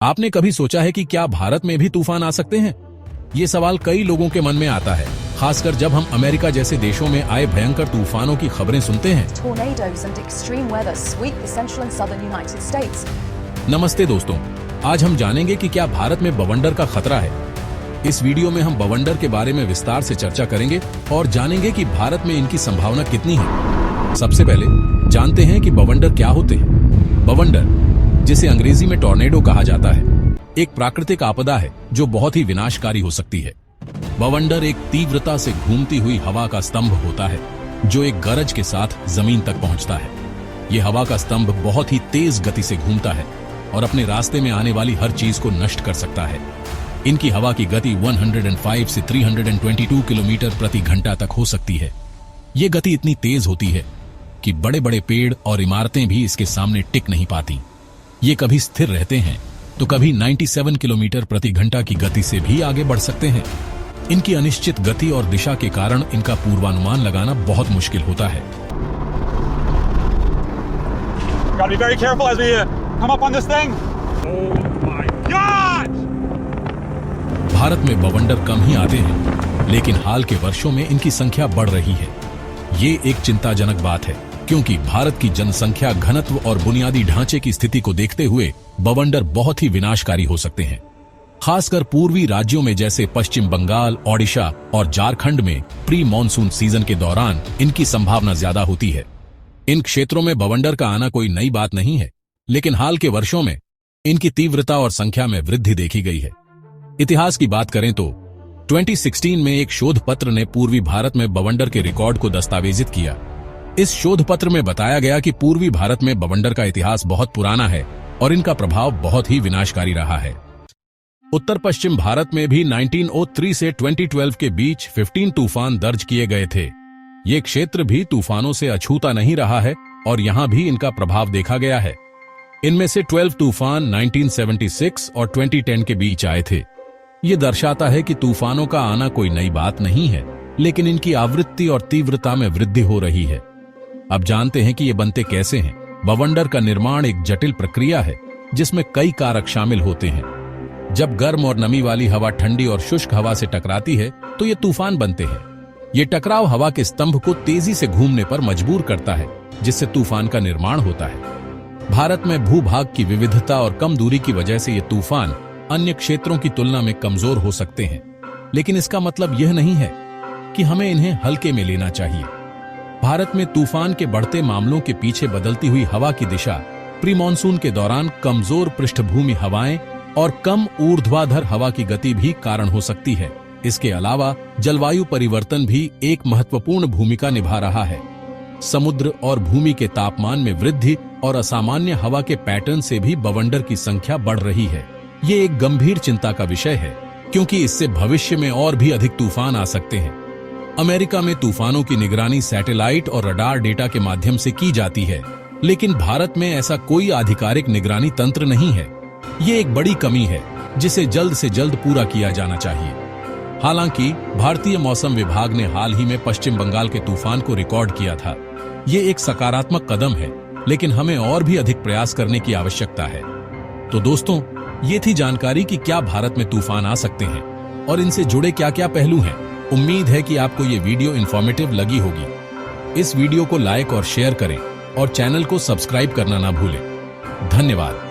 आपने कभी सोचा है कि क्या भारत में भी तूफान आ सकते हैं? ये सवाल कई लोगों के मन में आता है, खासकर जब हम अमेरिका जैसे देशों में आए भयंकर तूफानों की खबरें सुनते हैं। नमस्ते दोस्तों, आज हम जानेंगे कि क्या भारत में बवंडर का खतरा है। इस वीडियो में हम बवंडर के बारे में विस्तार से चर्चा करेंगे और जानेंगे कि भारत में इनकी संभावना कितनी है। सबसे पहले जानते हैं कि बवंडर क्या होते हैं। बवंडर, जिसे अंग्रेजी में टॉर्नेडो कहा जाता है, एक प्राकृतिक आपदा है जो बहुत ही विनाशकारी हो सकती है। बवंडर एक तीव्रता से घूमती हुई हवा का स्तंभ होता है जो एक गरज के साथ जमीन तक पहुंचता है। यह हवा का स्तंभ बहुत ही तेज गति से घूमता है और अपने रास्ते में आने वाली हर चीज को नष्ट कर सकता है। इनकी हवा की गति 105 से 322 किलोमीटर प्रति घंटा तक हो सकती है। ये गति इतनी तेज होती है कि बड़े बड़े पेड़ और इमारतें भी इसके सामने टिक नहीं पाती। ये कभी स्थिर रहते हैं तो कभी 97 किलोमीटर प्रति घंटा की गति से भी आगे बढ़ सकते हैं। इनकी अनिश्चित गति और दिशा के कारण इनका पूर्वानुमान लगाना बहुत मुश्किल होता है। Gotta be very careful as we come up on this thing. Oh my God! Bharat में बवंडर कम ही आते हैं, लेकिन हाल के वर्षों में इनकी संख्या बढ़ रही है। ये एक चिंताजनक बात है, क्योंकि भारत की जनसंख्या घनत्व और बुनियादी ढांचे की स्थिति को देखते हुए बवंडर बहुत ही विनाशकारी हो सकते हैं। खासकर पूर्वी राज्यों में जैसे पश्चिम बंगाल, ओडिशा और झारखंड में प्री मॉनसून सीजन के दौरान इनकी संभावना ज्यादा होती है। इन क्षेत्रों में बवंडर का आना कोई नई बात नहीं है, लेकिन हाल के वर्षों में इनकी तीव्रता और संख्या में वृद्धि देखी गई है। इतिहास की बात करें तो 2016 में एक शोध पत्र ने पूर्वी भारत में बवंडर के रिकॉर्ड को दस्तावेजित किया। इस शोध पत्र में बताया गया कि पूर्वी भारत में बवंडर का इतिहास बहुत पुराना है और इनका प्रभाव बहुत ही विनाशकारी रहा है। उत्तर पश्चिम भारत में भी 1903 से 2012 के बीच 15 तूफान दर्ज किए गए थे। ये क्षेत्र भी तूफानों से अछूता नहीं रहा है और यहां भी इनका प्रभाव देखा गया है। इनमें से 12 तूफान 1976 और 2010 के बीच आए थे। ये दर्शाता है कि तूफानों का आना कोई नई बात नहीं है, लेकिन इनकी आवृत्ति और तीव्रता में वृद्धि हो रही है। अब जानते हैं कि ये बनते कैसे हैं। बवंडर का निर्माण एक जटिल प्रक्रिया है जिसमें कई कारक शामिल होते हैं। जब गर्म और नमी वाली हवा ठंडी और शुष्क हवा से टकराती है तो ये तूफान बनते हैं। ये टकराव हवा के स्तंभ को तेजी से घूमने पर मजबूर करता है, जिससे तूफान का निर्माण होता है। भारत में भूभाग की विविधता और कम दूरी की वजह से ये तूफान अन्य क्षेत्रों की तुलना में कमजोर हो सकते हैं, लेकिन इसका मतलब यह नहीं है कि हमें इन्हें हल्के में लेना चाहिए। भारत में तूफान के बढ़ते मामलों के पीछे बदलती हुई हवा की दिशा, प्री मॉनसून के दौरान कमजोर पृष्ठभूमि हवाएं और कम ऊर्ध्वाधर हवा की गति भी कारण हो सकती है। इसके अलावा जलवायु परिवर्तन भी एक महत्वपूर्ण भूमिका निभा रहा है। समुद्र और भूमि के तापमान में वृद्धि और असामान्य हवा के पैटर्न से भी बवंडर की संख्या बढ़ रही है। ये एक गंभीर चिंता का विषय है, क्योंकि इससे भविष्य में और भी अधिक तूफान आ सकते हैं। अमेरिका में तूफानों की निगरानी सैटेलाइट और रडार डेटा के माध्यम से की जाती है, लेकिन भारत में ऐसा कोई आधिकारिक निगरानी तंत्र नहीं है। ये एक बड़ी कमी है जिसे जल्द से जल्द पूरा किया जाना चाहिए। हालांकि भारतीय मौसम विभाग ने हाल ही में पश्चिम बंगाल के तूफान को रिकॉर्ड किया था। ये एक सकारात्मक कदम है, लेकिन हमें और भी अधिक प्रयास करने की आवश्यकता है। तो दोस्तों, ये थी जानकारी कि क्या भारत में तूफान आ सकते हैं और इनसे जुड़े क्या क्या पहलू हैं। उम्मीद है कि आपको ये वीडियो इन्फॉर्मेटिव लगी होगी। इस वीडियो को लाइक और शेयर करें और चैनल को सब्सक्राइब करना ना भूलें। धन्यवाद।